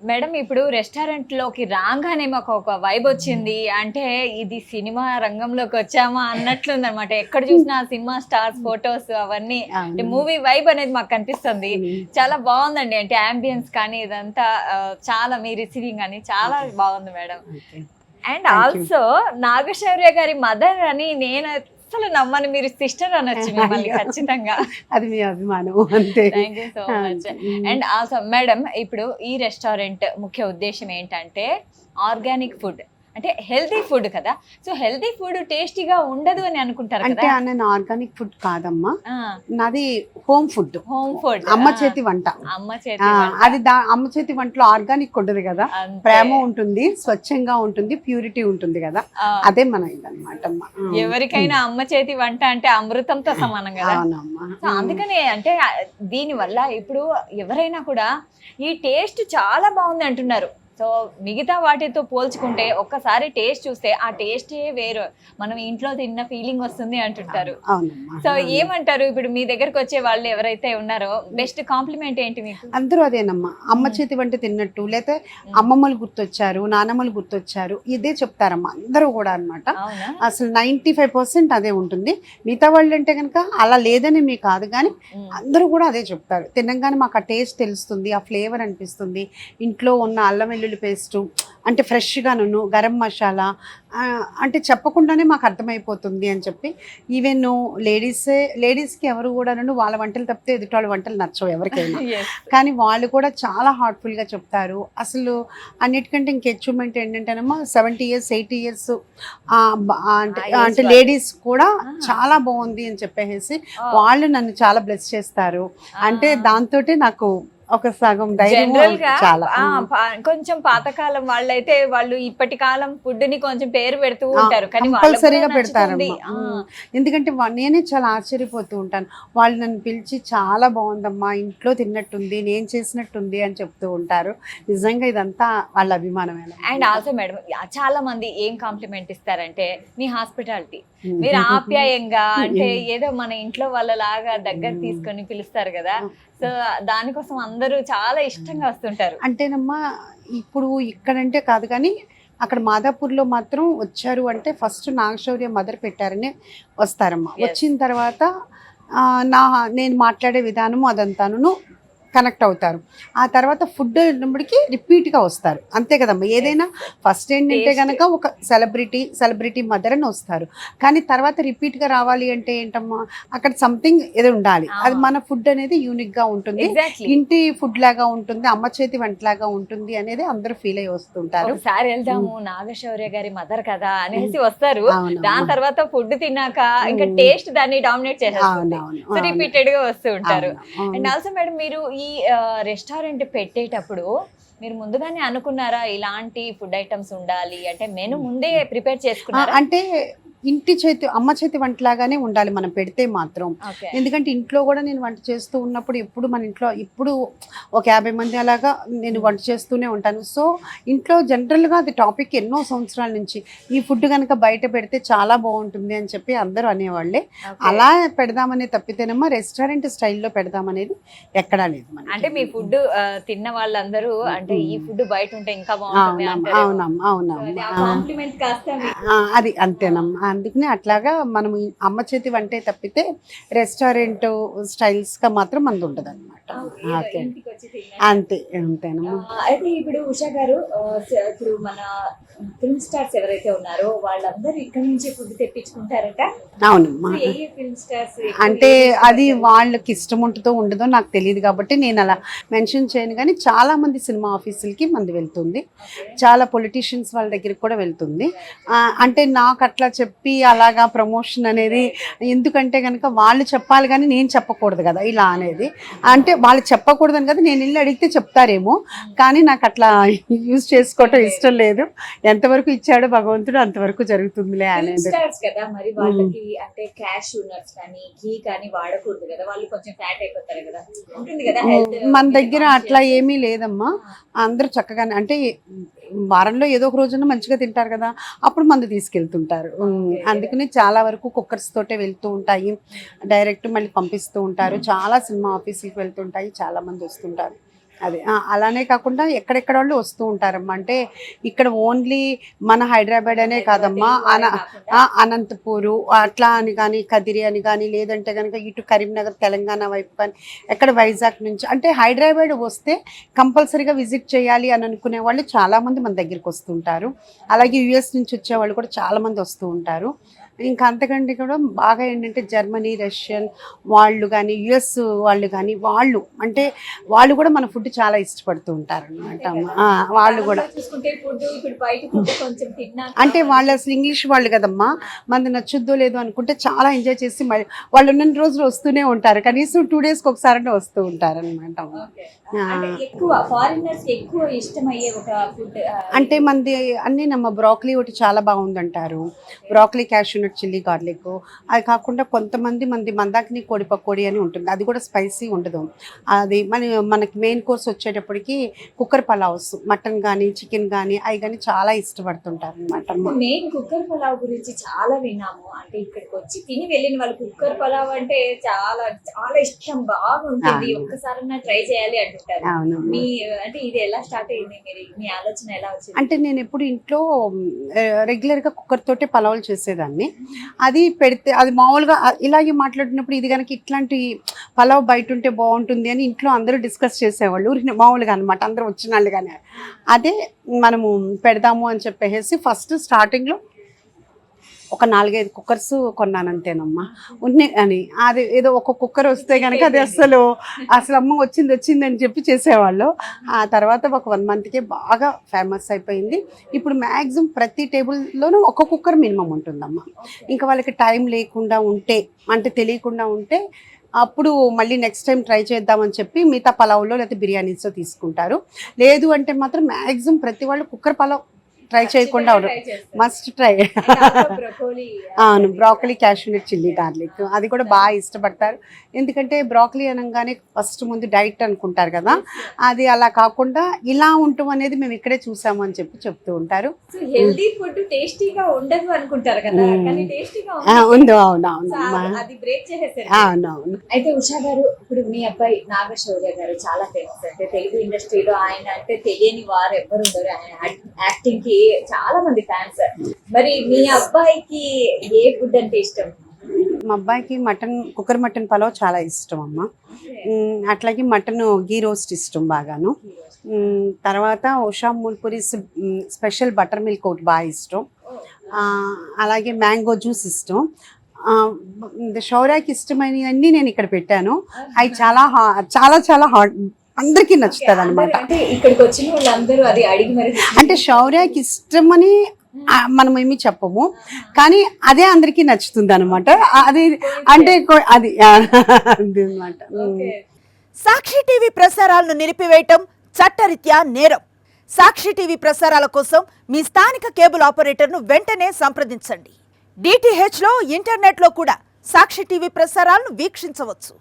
Madam ఇప్పుడు రెస్టారెంట్‌లోకి రాంగానే మాకొక వైబొచ్చింది. అంటే ఇది సినిమా రంగంలోకి వచ్చామా అన్నట్లుందనమాట. ఎక్కడ చూసినా ఆ సినిమా స్టార్స్ ఫోటోస్ అవన్నీ అంటే అవును. మూవీ వైబ్ అనేది మాకు కనిపిస్తుంది. హ్మ్. చాలా బావుందండి. అంటే యాంబియన్స్ కానీ ఇదంతా చాలా మీ రిసీవింగ్ అని చాలా ఓకే. బావుంది madam. Okay. And thank you. Also Naga Shaurya గారి మదర్ అని నేను అస్సలు నమ్మను. మీరు సిస్టర్ అనొచ్చు మిమ్మల్ని అయ్యో! ఖచ్చితంగా. అది మీ అభిమానం అంతే. Thank you so much. అంతే. హ్మ్. అండ్ ఆల్సో మేడం ఇప్పుడు ఈ రెస్టారెంట్ ముఖ్య ఉద్దేశ్యం ఏంటంటే ఆర్గానిక్ ఫుడ్. అంటే హెల్తీ ఫుడ్ కదా! సో హెల్తీ ఫుడ్ టేస్టీగా ఉండదు అని అనుకుంటారు అంటే కదా! నేను ఆర్గానిక్ ఫుడ్ కాదమ్మా. ఆ! నాది హోమ్ ఫుడ్. Home food. అమ్మ ఆ! చేతి వంట. అమ్మ ఆ! చేతి వంట. అది అమ్మ చేతి వంటలో ఆర్గానిక్ ఉండదు గదా! అంతే. ప్రేమ ఉంటుంది, స్వచ్ఛంగా ఉంటుంది, ప్యూరిటీ ఉంటుంది గదా! ఆ! అదే మన ఇదన్నమాటమ్మ. ఎవరికైనా అమ్మ చేతి వంట అంటే అమృతంతో సమానం కదా! అవునమ్మా. సో అందుకనే అంటే దీనివల్ల ఇప్పుడు ఎవరైనా కూడా ఈ టేస్ట్ చాలా బాగుంది అంటున్నారు. సో మిగతా వాటితో పోల్చుకుంటే ఒక్కసారి టేస్ట్ చూస్తే ఆ టేస్టే వేరు. మనం ఇంట్లో తిన్న ఫీలింగ్ వస్తుంది అంటుంటారు. అవునమ్మా. సో అవును. ఏమంటారు ఇప్పుడు మీ దగ్గరకు వచ్చే వాళ్ళు ఎవరైతే ఉన్నారో బెస్ట్ కాంప్లిమెంట్ ఏంటి మీకు? అందరూ అదేనమ్మా. అమ్మ చేతి వంట తిన్నట్టు లేతే అమ్మమ్మలు గుర్తొచ్చారు, నానమ్మలు గుర్తొచ్చారు. ఇదే చెప్తారమ్మా అందరూ కూడా అన్నమాట. అవునా? అసలు 95% అదే ఉంటుంది. మిగతా వాళ్ళంటే గనక అలా లేదని మీ కాదు గానీ అందరూ కూడా అదే చెప్తారు. తినంగానే మాకు ఆ టేస్ట్ తెలుస్తుంది, ఆ ఫ్లేవర్ అనిపిస్తుంది. ఇంట్లో ఉన్న అల్లం వెల్లుల్లి పేస్టు అంటే ఫ్రెష్‌గాను గరం మసాలా అంటే చెప్పకుండానే మాకు అర్థమైపోతుంది అని చెప్పి ఈవెన్ లేడీస్‌కి ఎవరు కూడాను వాళ్ళ వంటలు తప్పితే ఎదుటి వంటలు నచ్చవు ఎవరికైనా. Yes. కానీ వాళ్ళు కూడా చాలా హార్ట్‌ఫుల్‌గా చెప్తారు. అసలు అన్నిటికంటే ఇంక అచీవ్‌మెంట్ ఏంటంటేనమ్మా 70 ఇయర్స్, 80 ఇయర్స్ అంటే ఆ ఏజ్ అంటే వాళ్ళు. లేడీస్ కూడా చాలా బాగుంది అని చెప్పేసి వాళ్ళు నన్ను చాలా బ్లెస్ చేస్తారు. అంటే దాంతోటే నాకు ఒక సగం ధైర్యము జనరల్ గా చాలా. కొంచెం పాతకాలం వాళ్ళైతే వాళ్ళు ఇప్పటి కాలం ఫుడ్ ని కొంచెం పేరు పెడుతూ ఉంటారు కానీ వాళ్ళకు కూడా కంపల్సరీగా నచ్చుతుంది. పెడతారమ్మా. ఎందుకంటే నేనే చాలా ఆశ్చర్యపోతూ ఉంటాను. వాళ్ళు నన్ను పిలిచి చాలా బాగుందమ్మా, ఇంట్లో తిన్నట్టుంది, నేను చేసినట్టుంది అని చెప్తూ ఉంటారు. నిజంగా ఇదంతా వాళ్ళ అభిమానమేనా. అండ్ ఆల్సో మేడం చాలా మంది ఏం కాంప్లిమెంట్ ఇస్తారంటే మీ హాస్పిటాలిటీ మీరు ఆప్యాయంగా అంటే ఏదో మన ఇంట్లో వాళ్ళలాగా దగ్గర తీసుకొని పిలుస్తారు కదా. సో దానికోసం అందరూ చాలా ఇష్టంగా వస్తుంటారు. అంటేనమ్మా ఇప్పుడు ఇక్కడంటే కాదు కానీ అక్కడ మాదాపూర్లో మాత్రం వచ్చారు అంటే ఫస్ట్ నాగశౌర్య మదర్ పెట్టారని వస్తారమ్మా. Yes. వచ్చిన తర్వాత నేను మాట్లాడే విధానము అదంతాను కనెక్ట్ అవుతారు. ఆ తర్వాత ఫుడ్ ఉన్నప్పటికీ రిపీట్గా వస్తారు. అంతే కదమ్మా. ఏదైనా ఫస్ట్ ఏంటంటే Taste. కనుక ఒక సెలబ్రిటీ మదర్ అని వస్తారు. కానీ తర్వాత రిపీట్గా రావాలి అంటే ఏంటమ్మా అక్కడ సంథింగ్ ఏదో ఉండాలి. అది మన ఫుడ్ అనేది యూనిక్గా ఉంటుంది, ఎగ్జాక్ట్లీ. ఇంటి ఫుడ్ లాగా ఉంటుంది, అమ్మ చేతి వంటలాగా ఉంటుంది అనేది అందరూ ఫీల్ అయ్యి వస్తుంటారు. ఒకసారి వెళ్దాము నాగశౌర్య గారి మదర్ కదా అనేసి వస్తారు. అవును. దాని తర్వాత ఫుడ్ తిన్నాక ఇంకా టేస్ట్ దాన్ని డామినేట్ చేసేస్తుంది. అవునవును. సో రిపీటెడ్ గా వస్తూ ఉంటారు. అవును. అండ్ ఆల్సో మేడం మీరు ఈ రెస్టారెంట్ పెట్టేటప్పుడు మీరు ముందుగానే అనుకున్నారా ఇలాంటి ఫుడ్ ఐటమ్స్ ఉండాలి అంటే మెను ముందే ప్రిపేర్ చేసుకున్నారా? అంటే అమ్మ చేతి వంటలాగానే ఉండాలి మనం పెడితే మాత్రం. ఓకే. ఎందుకంటే ఇంట్లో కూడా నేను వంట చేస్తూ ఉన్నప్పుడు ఎప్పుడు మన ఇంట్లో ఇప్పుడు ఒక 50 మంది అలాగా నేను వంట చేస్తూనే ఉంటాను. సో ఇంట్లో జనరల్గా అది టాపిక్ ఎన్నో సంవత్సరాల నుంచి ఈ ఫుడ్ కనుక బయట పెడితే చాలా బాగుంటుంది అని చెప్పి అందరూ అనేవాళ్ళే. అలా పెడదామనే తప్పితేనమ్మా రెస్టారెంట్ స్టైల్లో పెడదామనేది ఎక్కడా లేదు మనకి. అంటే మీ ఫుడ్ తిన్న వాళ్ళందరూ అంటే ఈ ఫుడ్ బయట ఉంటే ఇంకా బాగుంటుంది అంటారు. అవునమ్మా. కాంప్లిమెంట్ కాస్త అది అంతేనమ్మా. అందుకనే అట్లాగా మనం ఈ అమ్మ చేతి వంటే తప్పితే రెస్టారెంట్ స్టైల్స్గా మాత్రం మనది ఉండదు అనమాట. ఓకే. అంతేనమ్మా. అయితే ఇప్పుడు ఉషా గారు ఇప్పుడు మన ఫిల్మ్ స్టార్స్ ఎవరైతే ఉన్నారో వాళ్ళందరూ ఇక్కడ నుంచి ఫుడ్ తెప్పించుకుంటారట. అవునమ్మా. ఏ ఫిల్మ్ స్టార్స్ అంటే అది వాళ్ళకి ఇష్టం ఉంటుందో ఉండదో నాకు తెలియదు కాబట్టి నేను అలా మెన్షన్ చేయను. కానీ చాలా మంది సినిమా ఆఫీసులకి మంది వెళ్తుంది, చాలా పొలిటీషియన్స్ వాళ్ళ దగ్గరికి కూడా వెళ్తుంది. అంటే నాకు అట్లా చెప్పి అలాగా ప్రమోషన్ అనేది ఎందుకంటే కనుక వాళ్ళు చెప్పాలి కానీ నేను చెప్పకూడదు కదా ఇలా అనేది. అంటే వాళ్ళు చెప్పకూడదని కదా నేను ఇల్లు అడిగితే చెప్తారేమో కానీ నాకు అట్లా యూజ్ చేసుకోవటం ఇష్టం లేదు. ఎంతవరకు ఇచ్చాడో భగవంతుడు అంతవరకు జరుగుతుందిలే అనేది. స్టార్స్ కదా మరి వాళ్ళకి అంటే క్యాష్ నట్స్ కానీ ఘీ కానీ వాడకూడదు కదా, వాళ్ళు కొంచెం ఫ్యాట్ అయిపోతారు కదా, ఉంటుంది కదా హెల్త్. మన దగ్గర అట్లా ఏమీ లేదమ్మా. అందరూ చక్కగానే అంటే వారంలో ఏదో ఒక రోజున మంచిగా తింటారు కదా, అప్పుడు మందు తీసుకెళ్తుంటారు. అందుకని చాలా వరకు కుక్కర్స్ తోటే వెళ్తూ ఉంటాయి, డైరెక్ట్ మళ్ళీ పంపిస్తూ ఉంటారు. చాలా సినిమా ఆఫీసులకు వెళ్తుంటాయి, చాలా మంది వస్తుంటారు. అదే అలానే కాకుండా ఎక్కడెక్కడ వాళ్ళు వస్తూ ఉంటారమ్మా. అంటే ఇక్కడ ఓన్లీ మన హైదరాబాద్ అనే కాదమ్మా, అనంతపూరు అట్లా అని కానీ, కదిరి అని కానీ, లేదంటే కనుక ఇటు కరీంనగర్ తెలంగాణ వైపు కానీ, ఎక్కడ వైజాగ్ నుంచి, అంటే హైదరాబాద్ వస్తే కంపల్సరీగా విజిట్ చేయాలి అని అనుకునే వాళ్ళు చాలామంది మన దగ్గరికి వస్తుంటారు. అలాగే యుఎస్ నుంచి వచ్చే వాళ్ళు కూడా చాలామంది వస్తూ ఉంటారు. ఇంకా అంతకంటే కూడా బాగా ఏంటంటే జర్మనీ, రష్యన్ వాళ్ళు కానీ, యుఎస్ వాళ్ళు కానీ, వాళ్ళు అంటే వాళ్ళు కూడా మన ఫుడ్ చాలా ఇష్టపడుతూ ఉంటారు అనమాట. వాళ్ళు కూడా అంటే వాళ్ళు అసలు ఇంగ్లీష్ వాళ్ళు కదమ్మా, మనది నచ్చుద్దో లేదో అనుకుంటే చాలా ఎంజాయ్ చేసి వాళ్ళు ఉన్న రోజులు వస్తూనే ఉంటారు. కనీసం 2 days ఒకసారి వస్తూ ఉంటారు అనమాట. అంటే మనది అన్నీ నమ్మ బ్రాక్లీ ఒకటి చాలా బాగుందంటారు. Broccoli, cashew nut, chilli garlic. అది కాకుండా కొంతమంది మందాకిని కోడి పకోడీ అని ఉంటుంది, అది కూడా స్పైసీ ఉండదు. అది మనకి మెయిన్ కోర్స్ వచ్చేటప్పటికి కుక్కర్ పలావ్స్, మటన్ కానీ, చికెన్ కానీ, అవి కానీ చాలా ఇష్టపడుతుంటారు అనమాట. మెయిన్ కుక్కర్ పలావ్ గురించి చాలా విన్నాము. అంటే ఇక్కడికి వచ్చి తిని వెళ్ళిన వాళ్ళు కుక్కర్ పలావ్ అంటే చాలా చాలా ఇష్టం, బాగుంటుంది, ఒక్కసారైనా ట్రై చేయాలి అంటుంటారు. మీ అంటే ఇది ఎలా స్టార్ట్ అయింది, మీ ఆలోచన ఎలా వచ్చింది? అంటే నేను ఎప్పుడు ఇంట్లో రెగ్యులర్గా కుక్కర్ తోటే పలావులు చేసేదాన్ని. అది పెడితే అది మామూలుగా ఇలాగే మాట్లాడుతున్నప్పుడు ఇది కనుక ఇట్లాంటి పలావ్ బయట ఉంటే బాగుంటుంది అని ఇంట్లో అందరూ డిస్కస్ చేసేవాళ్ళు మామూలుగా అనమాట, అందరూ వచ్చిన వాళ్ళు. కానీ అదే మనము పెడదాము అని చెప్పేసి ఫస్ట్ స్టార్టింగ్లో ఒక 4-5 కుక్కర్స్ కొన్నాను అంతేనమ్మా. ఉన్నాయి అని అది ఏదో ఒక కుక్కర్ వస్తే కనుక అది అసలు అమ్మ వచ్చింది అని చెప్పి చేసేవాళ్ళు. ఆ తర్వాత ఒక 1 monthకే బాగా ఫేమస్ అయిపోయింది. ఇప్పుడు మ్యాక్సిమం ప్రతి టేబుల్లోనూ ఒక కుక్కర్ మినిమం ఉంటుందమ్మా. ఇంకా వాళ్ళకి టైం లేకుండా ఉంటే, అంటే తెలియకుండా ఉంటే, అప్పుడు మళ్ళీ నెక్స్ట్ టైం ట్రై చేద్దామని చెప్పి మిగతా పలావులో లేకపోతే బిర్యానీస్లో తీసుకుంటారు. లేదు అంటే మాత్రం మ్యాక్సిమం ప్రతి వాళ్ళు కుక్కర్ పలావ్ ట్రై చేయకుండా మస్ట్ ట్రై. అవును, బ్రాకలీ, క్యాష్యూనట్, చిల్లీ గార్లిక్ అది కూడా బాగా ఇష్టపడతారు. ఎందుకంటే బ్రాకలీ అనగానే ఫస్ట్ ముందు డైట్ అనుకుంటారు కదా, అది అలా కాకుండా ఇలా ఉండటం అనేది మేము ఇక్కడే చూసాము అని చెప్పి చెప్తూ ఉంటారు. హెల్దీ ఫుడ్ టేస్టీగా ఉండదు అనుకుంటారు కదా, కానీ టేస్టీగా ఉంది. అవునవును, అవునవును. అయితే ఉషా గారు, ఇప్పుడు మీ అబ్బాయి నాగశౌర్య గారు చాలా ఫేమస్. అంటే తెలుగు ఇండస్ట్రీలో ఆయన అంటే తెలియని వారు ఎవ్వరు ఉండరు. ఆయన యాక్టింగ్ కి చాలా మంది ఫ్యాన్స్. మరి మీ అబ్బాయికి ఏ ఫుడ్ అంటే ఇష్టం? మా అబ్బాయికి కుక్కర్ మటన్ పలావ్ చాలా ఇష్టం అమ్మ. అట్లాగే మటన్ గీ రోస్ట్ ఇష్టం బాగాను. తర్వాత Usha Mulpuri special butter milk ఒకటి బాగా ఇష్టం. అలాగే మ్యాంగో జ్యూస్ ఇష్టం. శౌర్యకి ఇష్టమైనవన్నీ నేను ఇక్కడ పెట్టాను. అవి చాలా చాలా చాలా హాట్, అందరికీ నచ్చుతుంది అనమాట. ఇక్కడికి వచ్చిన వాళ్ళందరూ అది అడిగి మరి, అంటే శౌర్యకి ఇష్టమని మనం ఏమి చెప్పము, కానీ అదే అందరికీ నచ్చుతుంది అనమాట. అది అంటే అది అన్నమాట. సాక్షి టీవీ ప్రసారాలను నిలిపివేయటం చట్టరీత్యా నేరం. సాక్షి టీవీ ప్రసారాల కోసం మీ స్థానిక కేబుల్ ఆపరేటర్ను వెంటనే సంప్రదించండి. DTH లో, ఇంటర్నెట్లో కూడా సాక్షి టీవీ ప్రసారాలను వీక్షించవచ్చు.